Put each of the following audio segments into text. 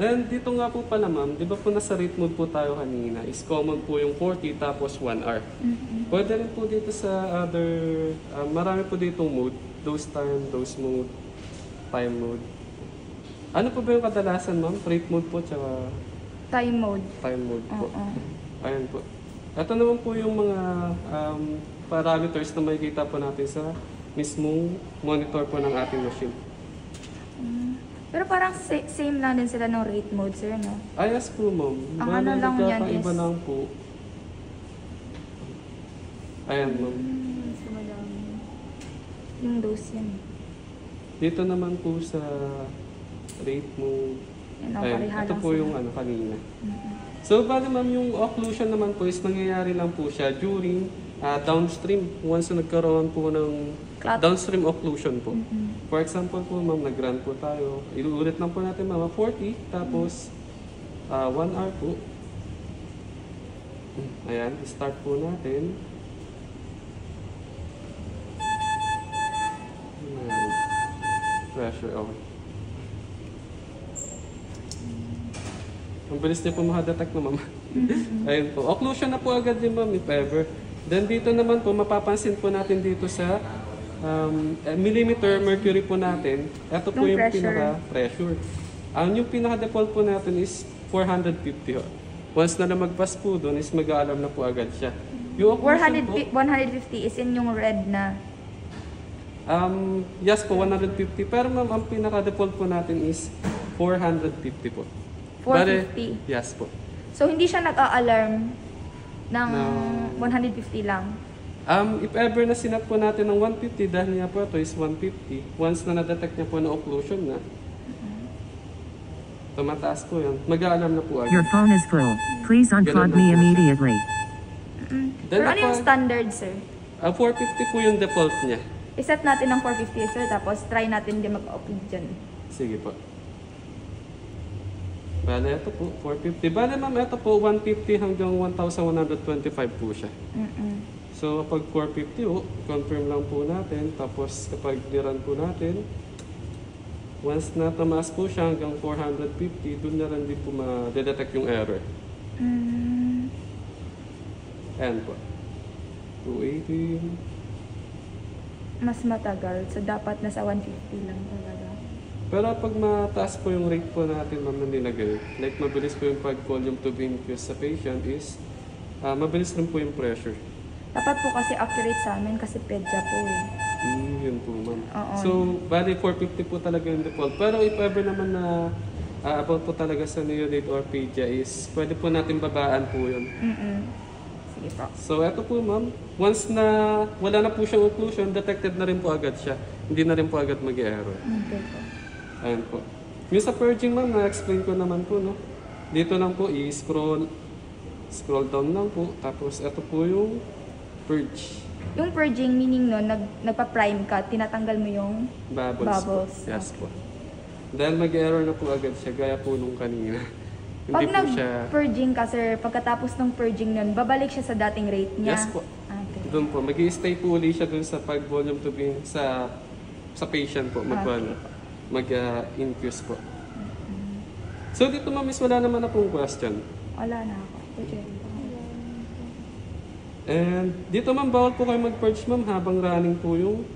And dito nga po pala ma'am, di ba po nasa rate mode po tayo kanina, is common po yung 40 tapos 1 hour. Pwede rin po dito sa other, marami po dito mode, dose time, dose mode, time mode. Ano po ba yung kadalasan ma'am? Rate mode po tsaka Time mode. time mode po. Ayan po. Ito naman po yung mga parameters na makikita po natin sa mismong monitor po ng ating machine. Pero parang same lang din sila ng rate mode, sir, no? Yes po ma'am. Ang ano lang yan is... Iba lang po. Ayan ma'am. So, madami. Yung dose yan. Dito naman po sa rate mode. Yan, Ayan, pareha ito lang po sila. yung kanina. So, bali ma'am, yung occlusion naman po is nangyayari lang po siya during downstream. Once na nagkaroon po ng downstream occlusion po. For example po ma'am, nag-run po tayo. Iluulit lang po natin ma'am, 40, tapos 1 hour po. Ayan, start po natin. Ayan. Pressure, okay. Ang bilis niya po makadetect na ma'am. Ayun po. Occlusion na po agad din ma'am, if ever. Then dito naman po, mapapansin po natin dito sa millimeter mercury po natin. Ito po yung pinaka-pressure. Yung pinaka-default po natin is 450. Once na magpas po doon, is mag-aalam na po agad siya. Yung occlusion po, 150 is in yung red na. yes po, 150. Pero ma'am, ang pinaka-default po natin is 450 po. 450? Yes po. So, hindi siya nag-a-alarm ng 150 lang? If ever na sinat po natin ng 150, dahil niya po ito is 150, once na na-detect niya po na occlusion na, tumataas po yan, mag-aalarm na po agad. Your phone is full. Please unplug me immediately. Pero ano yung standard, sir? 450 po yung default niya. I-set natin ng 450, sir, tapos try natin din mag-upload dyan. Sige po. Bale, ito po, 450. Bale, ma'am, ito po, 150 hanggang 1,125 po siya. So, kapag 450, confirm lang po natin. Tapos, kapag niran po natin, once na tamaas po siya hanggang 450, doon na rin din po ma-detect yung error. Ayan po. 280. Mas matagal. So, dapat nasa 150 lang talaga. Pero pag mataas po yung rate po natin, ma'am, na nilagay, like mabilis po yung pag-volume to be infused sa patient is, mabilis rin po yung pressure. Dapat po kasi accurate sa amin kasi pedya po eh. Yun po, ma'am. Oo. So, bali 450 po talaga yung default. Pero if ever naman na about po talaga sa neonate or pedia is, pwede po natin babaan po yun. Sige po. So, eto po, ma'am. Once na wala na po siyang occlusion, detected na rin po agad siya. Hindi na rin po agad mag-error. Okay po. Ayan po. Yung sa purging, ma'am, na-explain ko naman po, no? Dito lang po, i-scroll down lang po. Tapos, eto po yung purge. Yung purging, meaning nun, nagpa-prime ka, tinatanggal mo yung Bubbles. bubbles. Po. Yes po. Dahil mag-error na po agad siya, gaya po nung kanina. Pag Hindi po siya... nag-purging ka, sir, pagkatapos ng purging nun, babalik siya sa dating rate niya? Yes po. Okay. Doon po, mag-i-stay po ulit siya doon sa pag-volume to be sa patient po, mag-infuse po. So dito, ma'am, wala naman na pong question. Wala na ako. Okay. And dito, ma'am, bawal po kayo mag-purge, ma'am, habang running po yung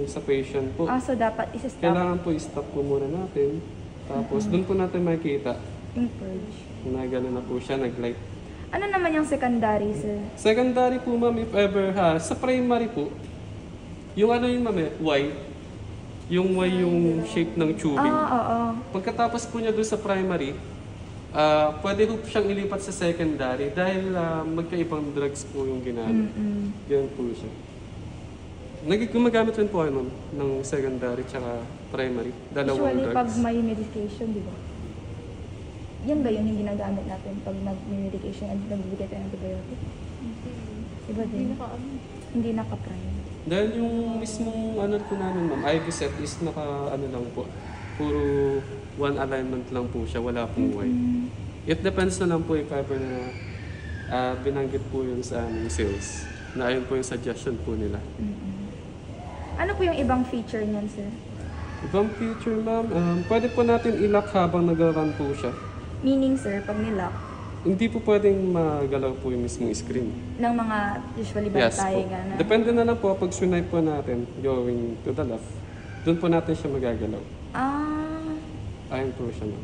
sa patient po. So dapat isa-stop Kailangan po i-stop po muna natin. Tapos doon po natin makikita yung purge. na gano'n na po siya, nag-light. Ano naman yung secondary, sir? Secondary po, ma'am, if ever sa primary po, yung ano yung ma'am, Y. Yung Y yung shape ng tubing. Oo. Pagkatapos po niya doon sa primary, pwede po siyang ilipat sa secondary dahil magkaibang drugs po yung ginamit. Ganun po siya. Gumagamit rin po kayo, ma'am, ng secondary tsaka primary. Dalawang Usually, drugs. pag may medication, di ba? Yan ba yun yung ginagamit natin pag nag-medication at nagbibigay tayo ng antibiotic? Iba din. Hindi naka-prime. Dahil yung mismong ano po namin, ma'am, IV set is ano lang po. Puro one alignment lang po siya, wala pong Y. It depends na lang po if ever na binanggit po yun sa aming sales. Na ayun po yung suggestion po nila. Ano po yung ibang feature niyan, sir? Ibang feature, ma'am, pwede po natin i-lock habang nag-run po siya. Meaning, sir, pag nilock Hindi po pwedeng magalaw po yung mismong screen. ng mga usually Yes tayo, po. gano'n. Depende na lang po pag swipe po natin going to the left. Doon po natin siya magagalaw. Ah, Ayun po siya, ma'am.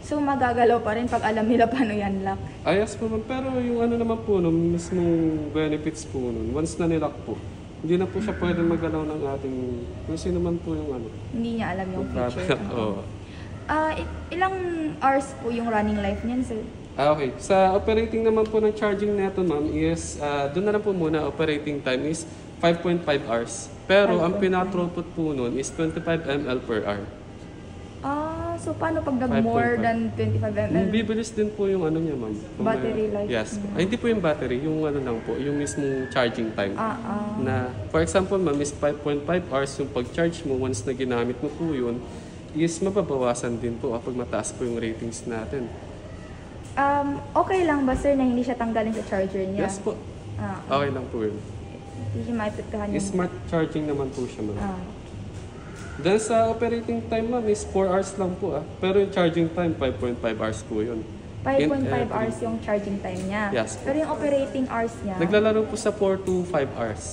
so magagalaw pa rin pag alam nila paano yan lock. Ayos po, ma'am. Pero yung ano naman po, nung mismong benefits po nun, once na nilock po, hindi na po siya pwedeng magalaw ng ating, kung sino man po yung ano. Hindi niya alam yung feature. product. Oo. Ilang hours po yung running life niyan, sir? Okay. Sa operating naman po ng charging neto, ma'am, is, doon na lang po muna, operating time is 5.5 hours. Pero ang 5.5. pinathroughput po nun is 25 ml per hour. So paano pag nag-more 5.5. than 25 ml? Bibilis din po yung ano niya, ma'am. Kung Battery life Yes. niya. Ay, hindi po yung battery, yung ano lang po, yung mismong charging time. Na, for example, ma'am, is 5.5 hours yung pag-charge mo once na ginamit mo po yun, is mababawasan din po kapag mataas po yung ratings natin. Okay lang ba, sir, na hindi siya tanggalin sa charger niya? Yes po. Ah, Okay lang po yun. hindi siya maipektuhan yung... Smart charging naman po siya, ma'am. Ah, Then sa operating time, ma'am, is 4 hours lang po ah. Pero yung charging time, 5.5 hours po yun. 5.5 hours yung charging time niya. Yes po. Pero yung operating hours niya, Naglalaro po sa 4 to 5 hours.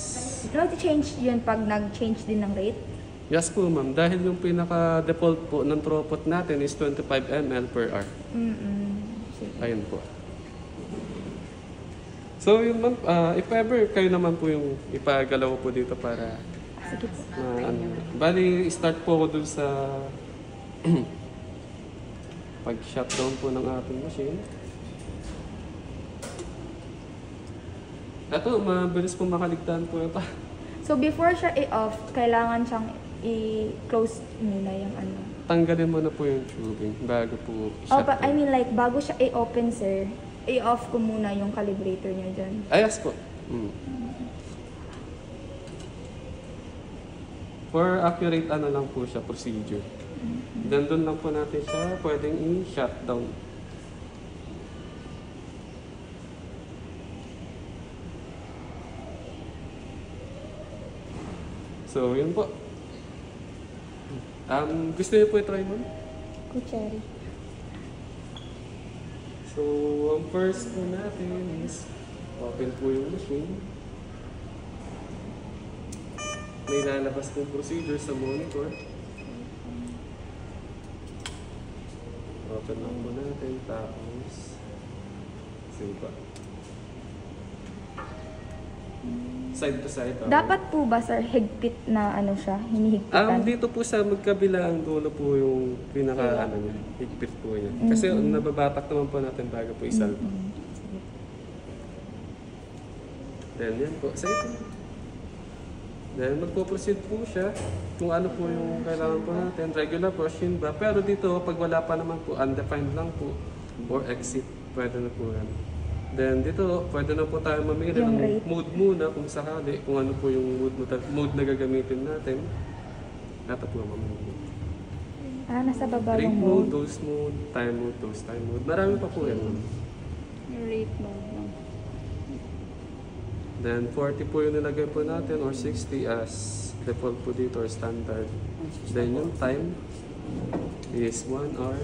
nag-change yun pag nag-change din ng rate? Yes po, ma'am. Dahil yung pinaka-default po ng throughput natin is 25 ml per hour. Sige. Ayun po. So yun, ma'am, if ever kayo naman po yung ipagalaw po dito para Sige po. bali, start po ako dun sa pag-shutdown po ng ating machine. Ito, mabilis po makaligtaan po ito. So before siya i-off, kailangan siyang i-close muna yung ano. Tanggalin mo na po yung tubing bago po Oh, i-shut but I mean like, bago siya i-open, sir, i-off ko muna yung calibrator niya dyan. Ayos po. For accurate ano lang po siya, procedure. Then doon lang po natin siya pwedeng i-shutdown. So, yun po. Gusto niyo po i-try mo? Kuchari. So, ang first po natin is open po yung machine. May lalabas pong procedure sa monitor. Open lang po natin, tapos save pa. Side to side. Okay. Dapat po ba, sir, higpit na ano siya? Hinihigpitan? Dito po sa magkabila ang dulo po yung pinaka ano niya, higpit po niya. Kasi nababatak naman po natin bago po isalba. Then yan po, save. Then magpo-proceed po siya kung ano po yung kailangan po natin. Regular po, shin ba? Pero dito, pag wala pa naman po, undefined lang po, or exit, pwede na po yan. Then dito, pwede na po tayo mamili Yung ng rate. mode muna kung sakali, kung ano po yung mode na gagamitin natin. Ito po ang mode. Nasa baba Rate yung mode, mode. dose mode, time mode, dose time mode. Marami pa po yan. Yung rate mode lang. Then 40 po yung nilagay po natin or 60 as default po dito or standard. Then yung time is 1 hour.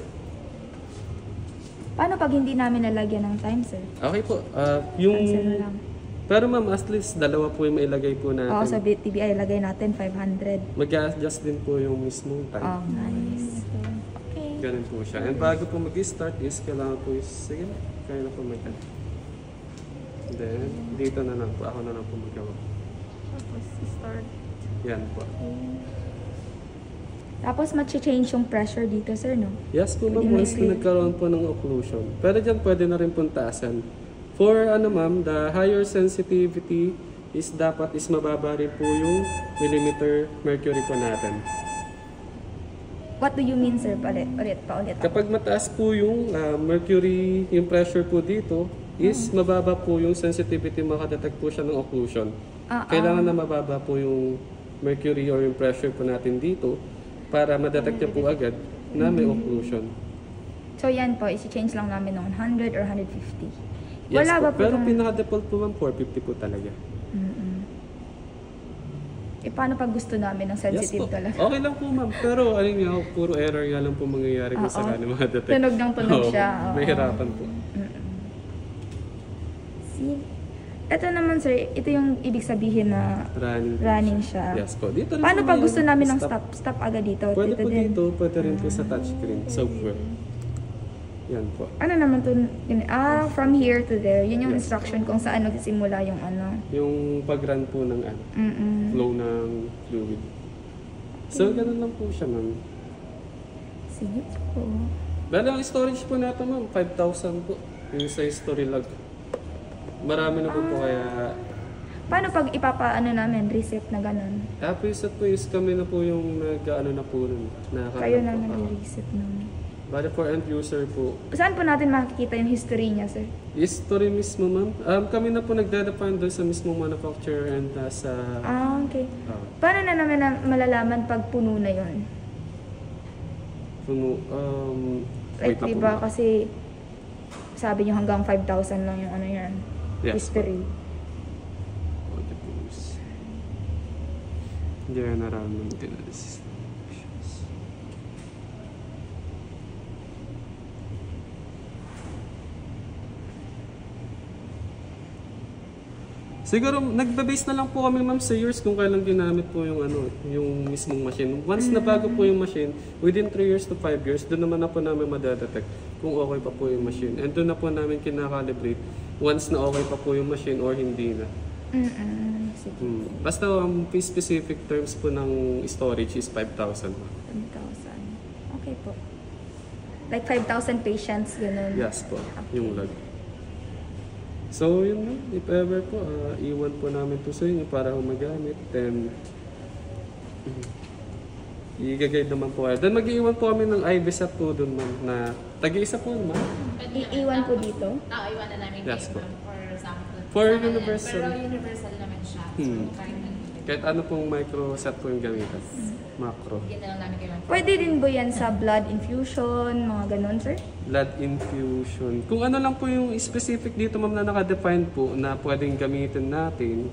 Paano pag hindi namin nalagyan ng time, sir? Okay po. Yung Cancel na lang. pero ma'am, at least dalawa po yung mailagay po natin. Oo, sa TBI, lagay natin 500. Mag-adjust din po yung mismong time. Oh, nice. Okay. Ganun po siya. And bago po mag-start is kailangan po is, sige na, kaya na po mag-end. Then, dito na lang po. Ako na lang po magawa. Tapos, start. Yan po. Tapos, change yung pressure dito, sir, no? Yes po ma'am, Pwede once may na nagkaroon po ng occlusion. Pero dyan pwede na rin pong taasan. For ano ma'am, the higher sensitivity is dapat is mababa rin po yung millimeter mercury po natin. What do you mean, sir? Paulit. Kapag mataas po yung mercury, yung pressure po dito, is mababa po yung sensitivity, makadetect po siya ng occlusion. Kailangan na mababa po yung mercury or yung pressure po natin dito para madetect niya po agad na may occlusion. So, yan po. Isi-change lang namin ng 100 or 150. Yes Wala po, ba po pero na- pinaka-default po ma'am, 450 po talaga. Eh, paano pag gusto namin ng Yes sensitive po. talaga? Okay lang po ma'am. Pero ano nga, puro error nga lang po mangyayari kung Oo. sakali mga detect. Tunog ng tunog siya. Oo. Mahirapan po. See? Ito naman sir, ito yung ibig sabihin na running siya. Yes po. Dito rin Paano po pag may gusto namin ng stop? Stop agad dito. Pwede po din. dito, pwede rin po sa touchscreen, software. Yan po. Ano naman to? From here to there. Yun yung Yes. instruction kung saan magsisimula yung ano. Yung pag-run po ng flow ng fluid. So, ganun lang po siya, ma'am. Sige po. Bale, ang storage po natin, ma'am, 5,000 po. Yung sa history log. Marami na po kaya... Paano pag ipapaano namin, reset na ganun? Tapos po is kami na po yung nag-ano na po nun. Kayo na nag-reset naman. Bale, for end user po. Saan po natin makikita yung history niya, sir? History mismo, ma'am. Kami na po nagde-define doon sa mismong manufacturer and sa... Okay. Paano na namin malalaman pag puno na yun? Puno, Like, wait na po, diba, ma'am. kasi sabi niyo hanggang 5,000 lang yung ano yan. Yes, History. General maintenance. Siguro nagbe-base na lang po kami ma'am sa years kung kailan ginamit po yung ano, yung mismong machine. Once na bago po yung machine, within 3 years to 5 years, doon naman na po namin madedetect kung okay pa po yung machine. And doon na po namin kinakalibrate once na okay pa po yung machine or hindi na. Sige. Basta specific terms po ng storage is 5,000. 10,000. Okay po. Like 5,000 patients, ganun. Yes po, yung log. So yun na, if ever po, iwan po namin po sa inyo para magamit. Then, i-guide naman po kayo. Then mag-iwan po kami ng IVSAT po doon ma'am na tag-iisa po ma'am. Iiwan po dito? Iwan na namin Yes kayo po. ma'am, for sample. For Sa kanila. universal. Pero universal naman siya. So, Kahit ano pong microset po yung gamitan. Macro. Hindi na lang namin kayo. Pwede din ba yan sa blood infusion, mga ganun, sir? Blood infusion. Kung ano lang po yung specific dito ma'am na naka-define po na pwedeng gamitin natin.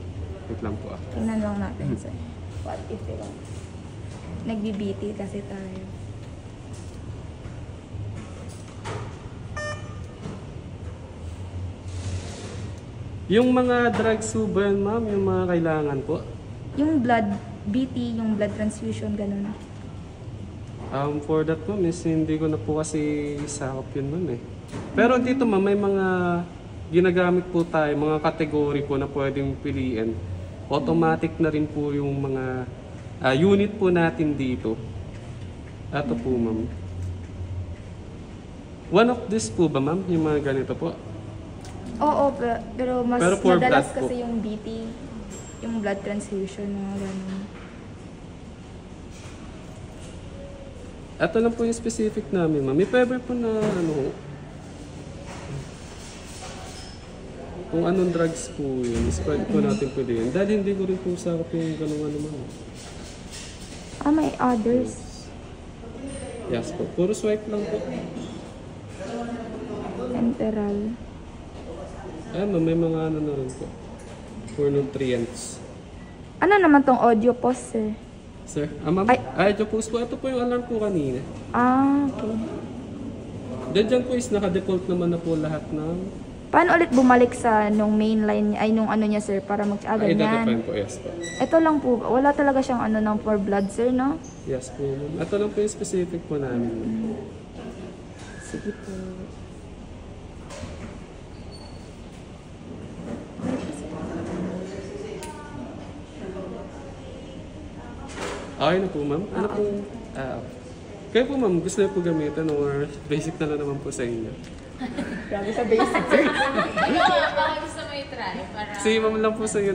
Wait lang po Tingnan lang natin, sir. What if they don't? Nag-BBT kasi tayo. Yung mga drugs po ba yan ma'am, yung mga kailangan po? Yung blood, BT, yung blood transfusion, ganun. For that ma'am is hindi ko na po kasi sakop yun ma'am eh. Pero dito ma'am may mga ginagamit po tayo, mga kategory po na pwedeng piliin. Automatic na rin po yung mga unit po natin dito. Ito po ma'am. One of this po ba ma'am, yung mga ganito po? Oo, pero mas Pero for madalas blood po. kasi yung BT, yung blood transfusion, mga ganun. Ito lang po yung specific namin ma'am. May ever po na ano, kung anong drugs po yun, is pwede po natin piliin. Dahil hindi ko rin po sakop yung ganun ano ma'am. May others. Yes po. Puro swipe lang po. Enteral. Ma'am, may mga ano na rin po. For nutrients. Ano naman tong audio pause, sir? Sir? Ma'am? Ito po. Ito po yung alarm po kanina. Okay. Diyan po is naka-default naman na po lahat ng... Paano ulit bumalik sa nung main line, ay nung ano niya, sir, para Ay, ganyan? define po. Yes po. Ito lang po, wala talaga siyang ano ng for blood, sir, no? Yes po. Ma'am. Ito lang po yung specific po namin. Sige po. Okay na po, ma'am. Ano po? Kaya po, ma'am, gusto niyo po gamitin or basic na lang naman po sa inyo? Grabe sa basic, sir. Ikaw, baka gusto mo i-try para... Si ma'am lang po sa inyo